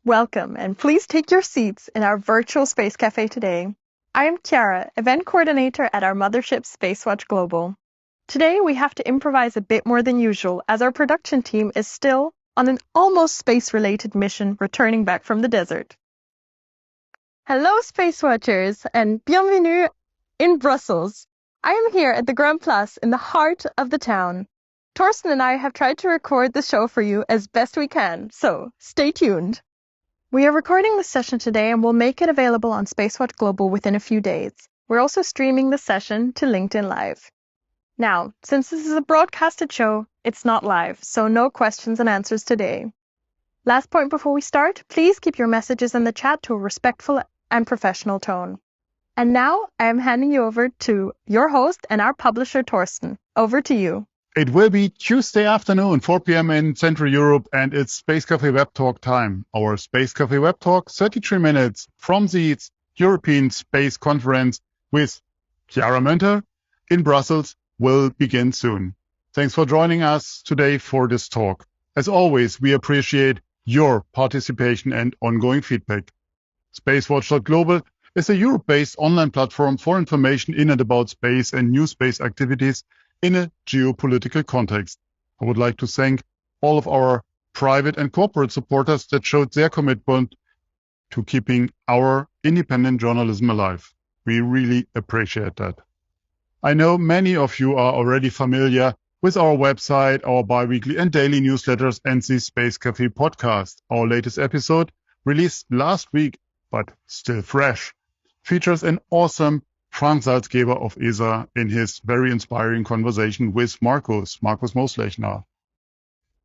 Welcome, and please take your seats in our virtual Space Cafe today. I am Chiara, event coordinator at our mothership SpaceWatch.Global. Today we have to improvise a bit more than usual as our production team is still on an almost space-related mission returning back from the desert. Hello Space Watchers, and bienvenue in Brussels. I am here at the Grand Place in the heart of the town. Torsten and I have tried to record the show for you as best we can, so stay tuned. We are recording this session today and will make it available on SpaceWatch.Global within a few days. We're also streaming the session to LinkedIn Live. Now, since this is a broadcasted show, it's not live, so no questions and answers today. Last point before we start, please keep your messages in the chat to a respectful and professional tone. And now I am handing you over to your host and our publisher, Torsten. Over to you. It will be Tuesday afternoon, 4 p.m. in Central Europe, and it's Space Cafe Web Talk time. Our Space Cafe Web Talk, 33 minutes from the European Space Conference with Chiara Mönter in Brussels will begin soon. Thanks for joining us today for this talk. As always, we appreciate your participation and ongoing feedback. SpaceWatch.Global is a Europe-based online platform for information in and about space and new space activities in a geopolitical context. I would like to thank all of our private and corporate supporters that showed their commitment to keeping our independent journalism alive. We really appreciate that. I know many of you are already familiar with our website, our bi-weekly and daily newsletters, and the Space Cafe podcast. Our latest episode, released last week, but still fresh, features an awesome Frank Salzgeber of ESA in his very inspiring conversation with Markus Moslechner.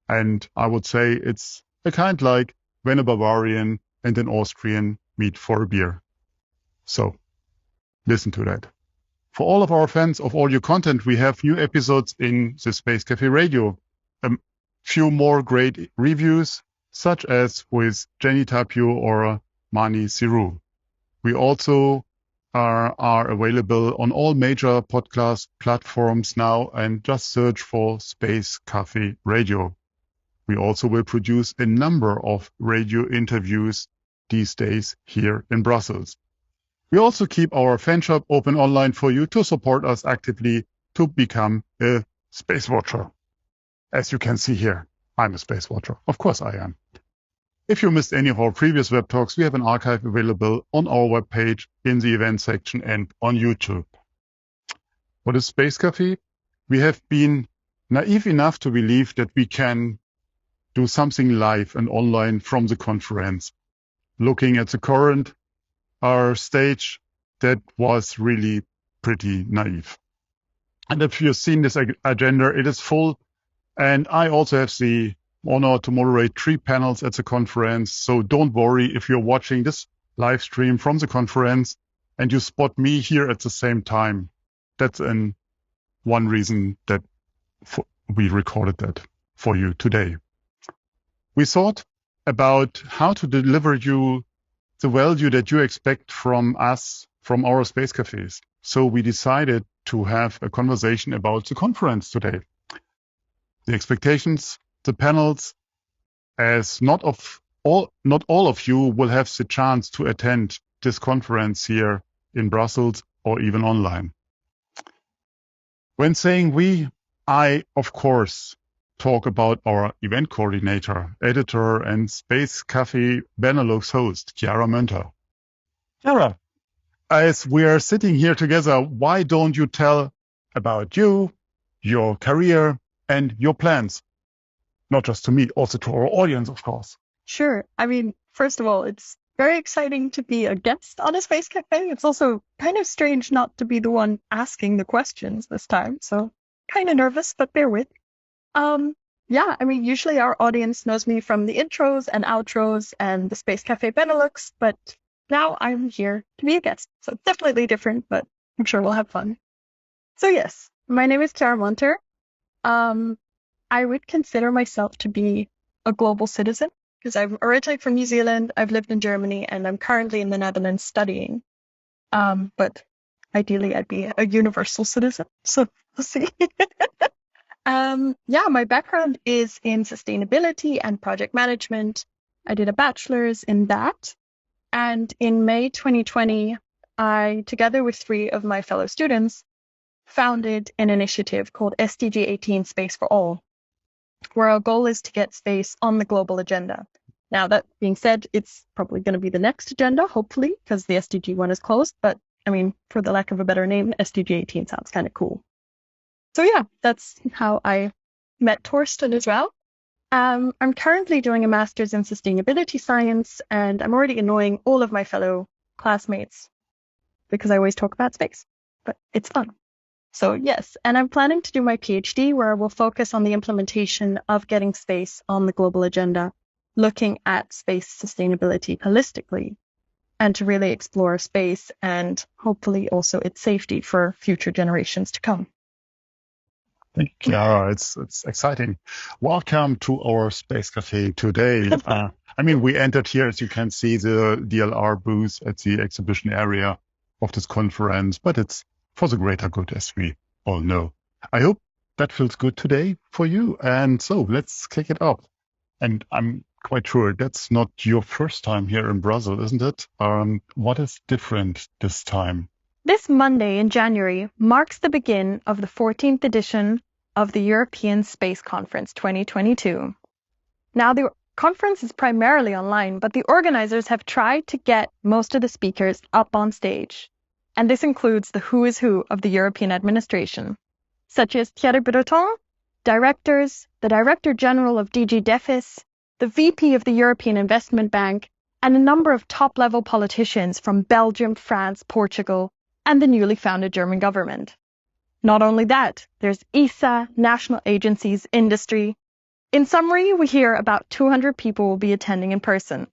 And I would say it's a kind like when a Bavarian and an Austrian meet for a beer. So, listen to that. For all of our fans of audio content, we have new episodes in the Space Cafe Radio. A few more great reviews, such as with Jenny Tapio or Mani Siru. We also are available on all major podcast platforms now, and just search for Space Cafe Radio. We also will produce a number of radio interviews these days here in Brussels. We also keep our fan shop open online for you to support us actively to become a Space Watcher. As you can see here, I'm a Space Watcher. Of course I am. If you missed any of our previous web talks, we have an archive available on our webpage in the event section and on YouTube. What is Space Cafe? We have been naive enough to believe that we can do something live and online from the conference. Looking at the current stage, that was really pretty naive. And if you've seen this agenda, it is full. And I also have the honor to moderate 3 panels at the conference. So don't worry if you're watching this live stream from the conference and you spot me here at the same time. That's one reason that we recorded that for you today. We thought about how to deliver you the value that you expect from us, from our Space Cafes. So we decided to have a conversation about the conference today. The expectations, the panels, as not all of you will have the chance to attend this conference here in Brussels or even online. When saying we, I, of course, talk about our event coordinator, editor, and Space Cafe Benelux host, Chiara Mönter. Chiara, as we are sitting here together, why don't you tell about you, your career, and your plans? Not just to me, also to our audience, of course. Sure. I mean, first of all, it's very exciting to be a guest on a Space Cafe. It's also kind of strange not to be the one asking the questions this time. So kind of nervous, but bear with. Yeah, I mean, usually our audience knows me from the intros and outros and the Space Cafe Benelux, but now I'm here to be a guest. So definitely different, but I'm sure we'll have fun. So yes, my name is Chiara Mönter. I would consider myself to be a global citizen because I'm originally from New Zealand. I've lived in Germany and I'm currently in the Netherlands studying. But ideally I'd be a universal citizen. So we'll see. Yeah, my background is in sustainability and project management. I did a bachelor's in that. And in May 2020, I, together with 3 of my fellow students, founded an initiative called SDG 18 Space for All, where our goal is to get space on the global agenda. Now, that being said, it's probably going to be the next agenda, hopefully, because the SDG one is closed. But I mean, for the lack of a better name, SDG 18 sounds kind of cool. So yeah, that's how I met Torsten as well. I'm currently doing a master's in sustainability science, and I'm already annoying all of my fellow classmates because I always talk about space, but it's fun. So yes, and I'm planning to do my PhD where I will focus on the implementation of getting space on the global agenda, looking at space sustainability holistically, and to really explore space and hopefully also its safety for future generations to come. Thank you, Chiara. It's exciting. Welcome to our Space Cafe today. We entered here, as you can see, the DLR booth at the exhibition area of this conference, but it's for the greater good, as we all know. I hope that feels good today for you. And so let's kick it off. And I'm quite sure that's not your first time here in Brussels, isn't it? What is different this time? This Monday in January marks the begin of the 14th edition of the European Space Conference 2022. Now, the conference is primarily online, but the organizers have tried to get most of the speakers up on stage. And this includes the who is who of the European administration, such as Thierry Breton, directors, the Director General of DG DEFIS, the VP of the European Investment Bank, and a number of top-level politicians from Belgium, France, Portugal, and the newly founded German government. Not only that, there's ESA, national agencies, industry. In summary, we hear about 200 people will be attending in person.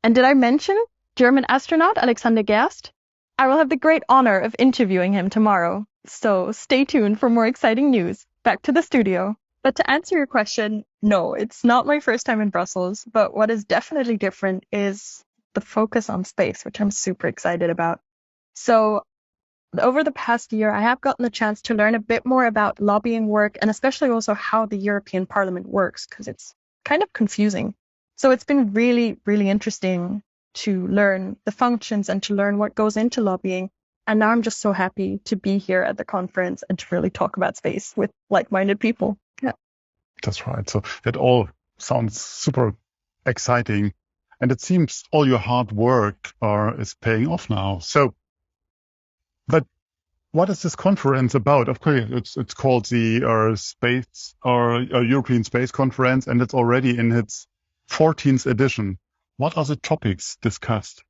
And did I mention German astronaut Alexander Gerst? I will have the great honor of interviewing him tomorrow. So stay tuned for more exciting news. Back to the studio. But to answer your question, no, it's not my first time in Brussels. But what is definitely different is the focus on space, which I'm super excited about. So over the past year, I have gotten the chance to learn a bit more about lobbying work and especially also how the European Parliament works, because it's kind of confusing. So it's been really, really interesting to learn the functions and to learn what goes into lobbying. And now I'm just so happy to be here at the conference and to really talk about space with like-minded people. Yeah. That's right. So that all sounds super exciting. And it seems all your hard work is paying off now. But what is this conference about? Of course, it's called the Space European Space Conference, and it's already in its 14th edition. What are the topics discussed?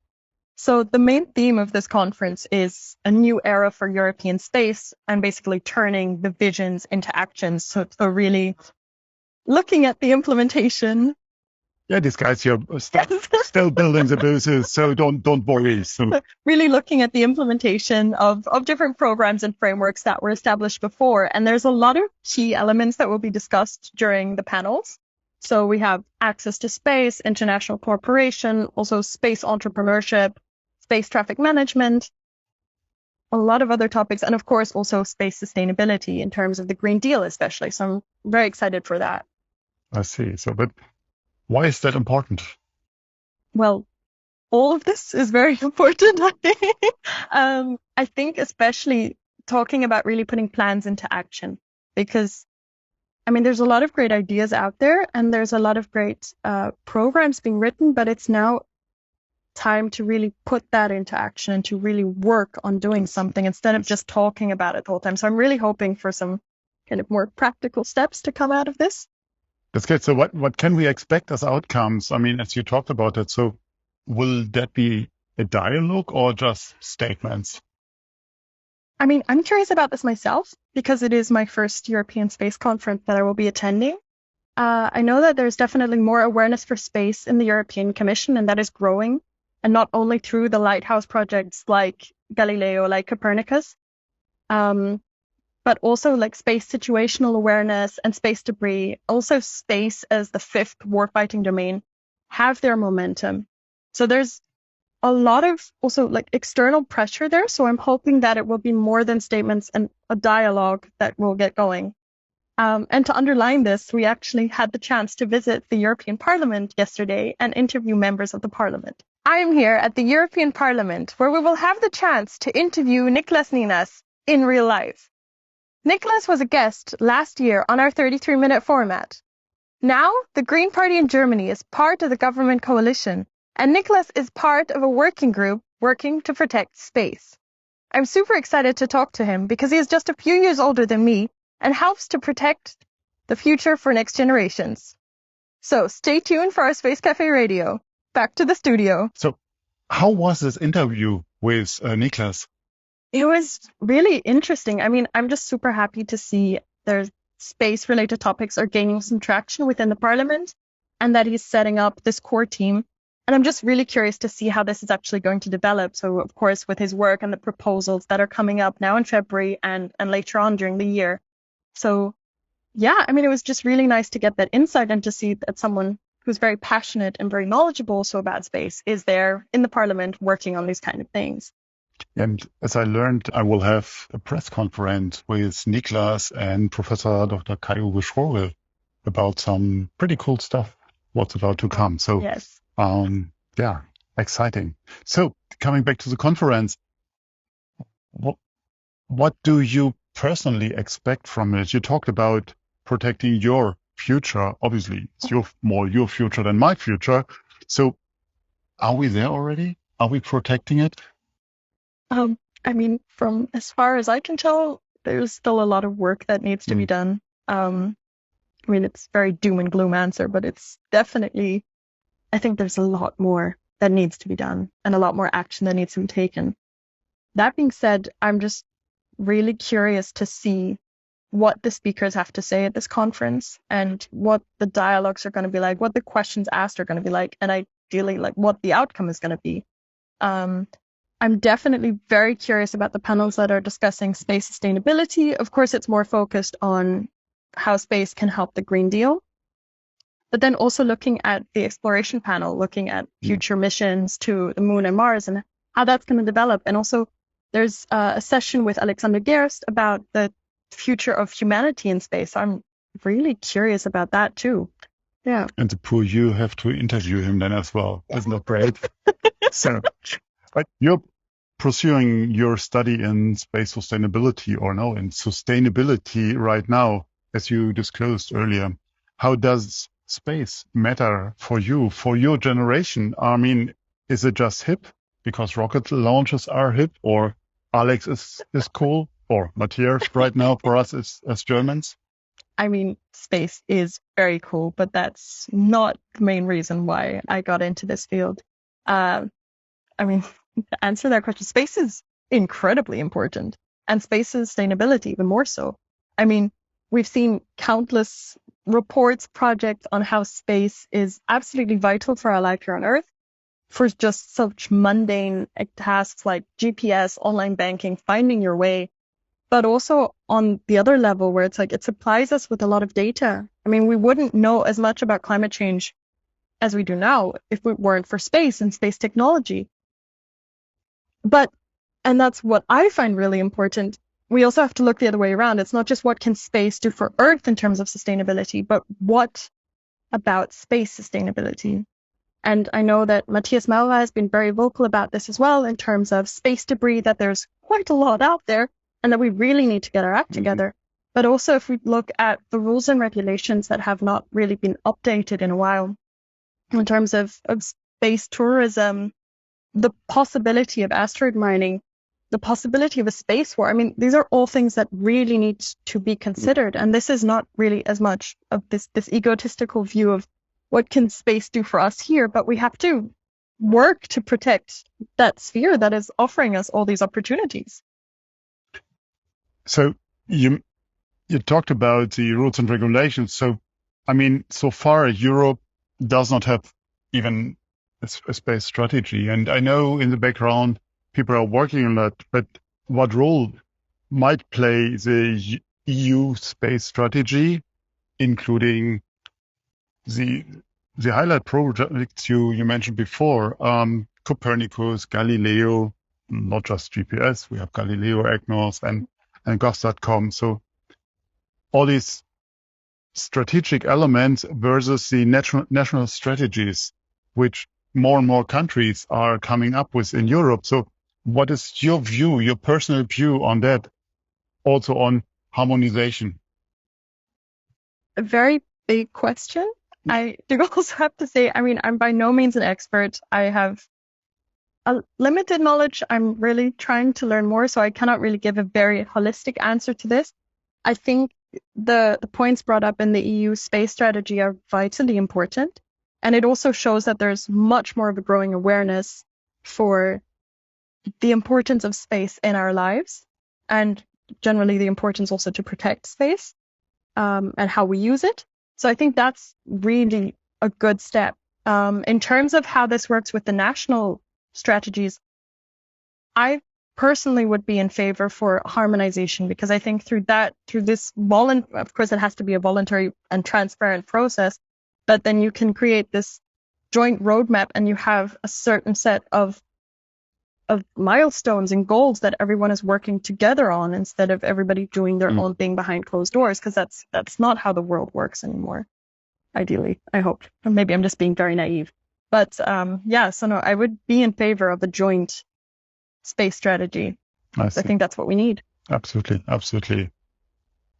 So the main theme of this conference is a new era for European space and basically turning the visions into actions. So really looking at the implementation. Yeah, these guys here are still building the booths, so don't worry. So really looking at the implementation of different programs and frameworks that were established before. And there's a lot of key elements that will be discussed during the panels. So we have access to space, international cooperation, also space entrepreneurship, space traffic management, a lot of other topics, and of course also space sustainability in terms of the Green Deal especially. So I'm very excited for that. I see. But why is that important? Well, all of this is very important, I think. I think especially talking about really putting plans into action, because there's a lot of great ideas out there and there's a lot of great programs being written, but it's now time to really put that into action and to really work on doing something instead of just talking about it the whole time. So I'm really hoping for some kind of more practical steps to come out of this. That's good. So what can we expect as outcomes? As you talked about it, so will that be a dialogue or just statements? I'm curious about this myself because it is my first European Space Conference that I will be attending. I know that there's definitely more awareness for space in the European Commission, and that is growing, and not only through the lighthouse projects like Galileo, like Copernicus, but also like space situational awareness and space debris, also space as the 5th warfighting domain, have their momentum. So there's a lot of also like external pressure there. So I'm hoping that it will be more than statements and a dialogue that will get going. And to underline this, we actually had the chance to visit the European Parliament yesterday and interview members of the Parliament. I am here at the European Parliament, where we will have the chance to interview Nicholas Ninas in real life. Nicholas was a guest last year on our 33-minute format. Now, the Green Party in Germany is part of the government coalition, and Nicholas is part of a working group working to protect space. I'm super excited to talk to him because he is just a few years older than me and helps to protect the future for next generations. So stay tuned for our Space Cafe Radio. Back to the studio. So how was this interview with Niklas? It was really interesting. I mean, I'm just super happy to see there's space-related topics are gaining some traction within the Parliament and that he's setting up this core team. And I'm just really curious to see how this is actually going to develop. So, of course, with his work and the proposals that are coming up now in February and later on during the year. So, yeah, I mean, it was just really nice to get that insight and to see that someone who's very passionate and very knowledgeable also about space is there in the Parliament working on these kind of things. And as I learned, I will have a press conference with Niklas and Professor Dr. Kai-Uwe Strobel about some pretty cool stuff, what's about to come. So, yes. Yeah, exciting. So coming back to the conference, what do you personally expect from it? You talked about protecting your future. Obviously, it's more your future than my future. So are we there already? Are we protecting it? I mean, from as far as I can tell, there's still a lot of work that needs to be done. I mean, it's very doom and gloom answer, but it's definitely, I think there's a lot more that needs to be done and a lot more action that needs to be taken. That being said, I'm just really curious to see what the speakers have to say at this conference and what the dialogues are going to be like, what the questions asked are going to be like, and ideally, like what the outcome is going to be. I'm definitely very curious about the panels that are discussing space sustainability. Of course, it's more focused on how space can help the Green Deal. But then also looking at the exploration panel, looking at future missions to the Moon and Mars and how that's going to develop. And also there's a session with Alexander Gerst about the future of humanity in space. I'm really curious about that too. Yeah. And the poor you have to interview him then as well. Isn't that great? So, but you're pursuing your study in space sustainability in sustainability right now, as you disclosed earlier. How does space matter for you, for your generation? I mean, is it just hip because rocket launches are hip, or Alex is cool, or Matthias right now for us as Germans? I mean, space is very cool, but that's not the main reason why I got into this field. I mean, to answer that question, space is incredibly important, and space sustainability even more so. I mean, we've seen countless reports, projects on how space is absolutely vital for our life here on Earth, for just such mundane tasks like GPS, online banking, finding your way, but also on the other level where it's like it supplies us with a lot of data. I mean, we wouldn't know as much about climate change as we do now if it weren't for space and space technology. And that's what I find really important. We also have to look the other way around. It's not just what can space do for Earth in terms of sustainability, but what about space sustainability? And I know that Matthias Maurer has been very vocal about this as well in terms of space debris, that there's quite a lot out there and that we really need to get our act together. But also if we look at the rules and regulations that have not really been updated in a while in terms of space tourism, the possibility of asteroid mining, the possibility of a space war. I mean, these are all things that really need to be considered. And this is not really as much of this egotistical view of what can space do for us here, but we have to work to protect that sphere that is offering us all these opportunities. So you talked about the rules and regulations. So, I mean, so far Europe does not have even a space strategy. And I know in the background people are working on that, but what role might play the EU space strategy, including the highlight projects you mentioned before, Copernicus, Galileo, not just GPS, we have Galileo, EGNOS, and Gov.com. So all these strategic elements versus the national strategies, which more and more countries are coming up with in Europe. So what is your view, your personal view on that, also on harmonization? A very big question. I do also have to say, I'm by no means an expert. I have a limited knowledge. I'm really trying to learn more, so I cannot really give a very holistic answer to this. I think the points brought up in the EU space strategy are vitally important. And it also shows that there's much more of a growing awareness for the importance of space in our lives, and generally the importance also to protect space and how we use it. So I think that's really a good step. In terms of how this works with the national strategies, I personally would be in favor for harmonization, because I think through this of course it has to be a voluntary and transparent process, but then you can create this joint roadmap and you have a certain set of milestones and goals that everyone is working together on, instead of everybody doing their own thing behind closed doors, because that's not how the world works anymore. Ideally, I hope. Or maybe I'm just being very naive. But I would be in favor of a joint space strategy. I think that's what we need. Absolutely, absolutely.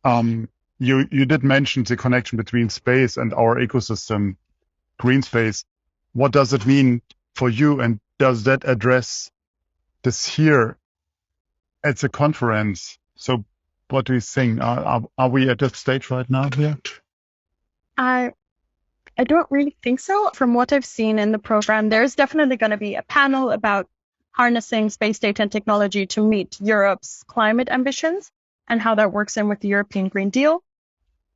You did mention the connection between space and our ecosystem, green space. What does it mean for you, and does that address this here at the conference? So what do you think? Are we at that stage right now here? I don't really think so. From what I've seen in the program, there's definitely going to be a panel about harnessing space data and technology to meet Europe's climate ambitions and how that works in with the European Green Deal.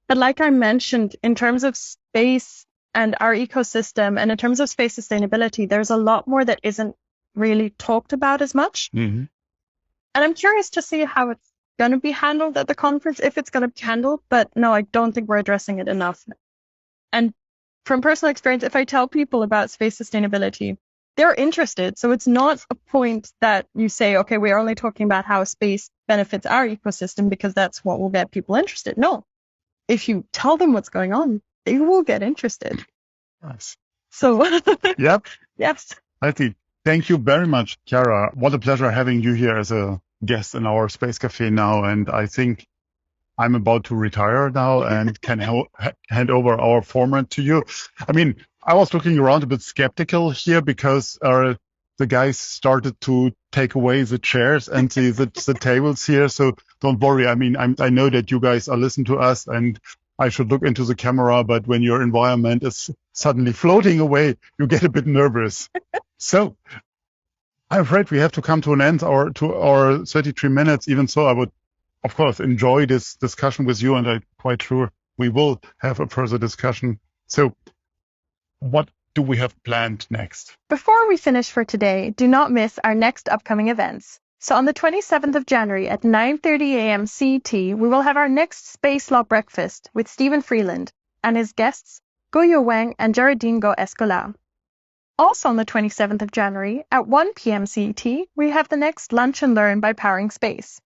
But like I mentioned, in terms of space and our ecosystem, and in terms of space sustainability, there's a lot more that isn't really talked about as much. Mm-hmm. And I'm curious to see how it's going to be handled at the conference, if it's going to be handled. But no, I don't think we're addressing it enough. And from personal experience, if I tell people about space sustainability, they're interested. So it's not a point that you say, okay, we're only talking about how space benefits our ecosystem because that's what will get people interested. No, if you tell them what's going on, they will get interested. Nice. So, yep. Yes. I think. Thank you very much, Chiara. What a pleasure having you here as a guest in our Space Café now. And I think I'm about to retire now and can hand over our format to you. I mean, I was looking around a bit skeptical here because the guys started to take away the chairs and the tables here. So don't worry. I mean, I know that you guys are listening to us and I should look into the camera, but when your environment is suddenly floating away, you get a bit nervous. So I'm afraid we have to come to an end to our 33 minutes. Even so, I would, of course, enjoy this discussion with you, and I'm quite sure we will have a further discussion. So what do we have planned next? Before we finish for today, do not miss our next upcoming events. So on the 27th of January at 9:30 a.m. CET, we will have our next Space Law Breakfast with Stephen Freeland and his guests, Guyo Wang and Geraldine Go-Escola. Also on the 27th of January at 1 p.m. CET, we have the next Lunch and Learn by Powering Space.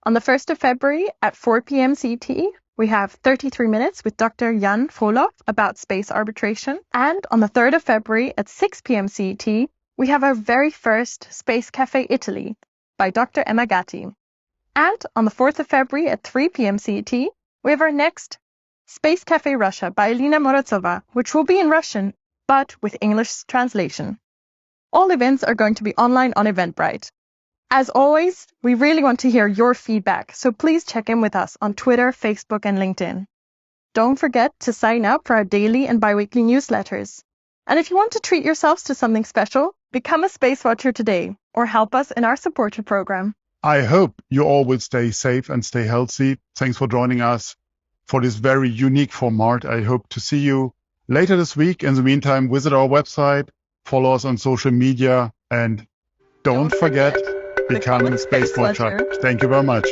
On the 1st of February at 4 p.m. CET, we have 33 Minutes with Dr. Jan Froloff about space arbitration. And on the 3rd of February at 6 p.m. CET, we have our very first Space Café Italy by Dr. Emma Gatti. And on the 4th of February at 3 p.m. CET, we have our next Space Café Russia by Alina Morozova, which will be in Russian, but with English translation. All events are going to be online on Eventbrite. As always, we really want to hear your feedback, so please check in with us on Twitter, Facebook, and LinkedIn. Don't forget to sign up for our daily and biweekly newsletters. And if you want to treat yourselves to something special, become a Space Watcher today or help us in our supporter program. I hope you all will stay safe and stay healthy. Thanks for joining us for this very unique format. I hope to see you later this week. In the meantime, visit our website, follow us on social media, and don't forget becoming a Space Watcher. Thank you very much.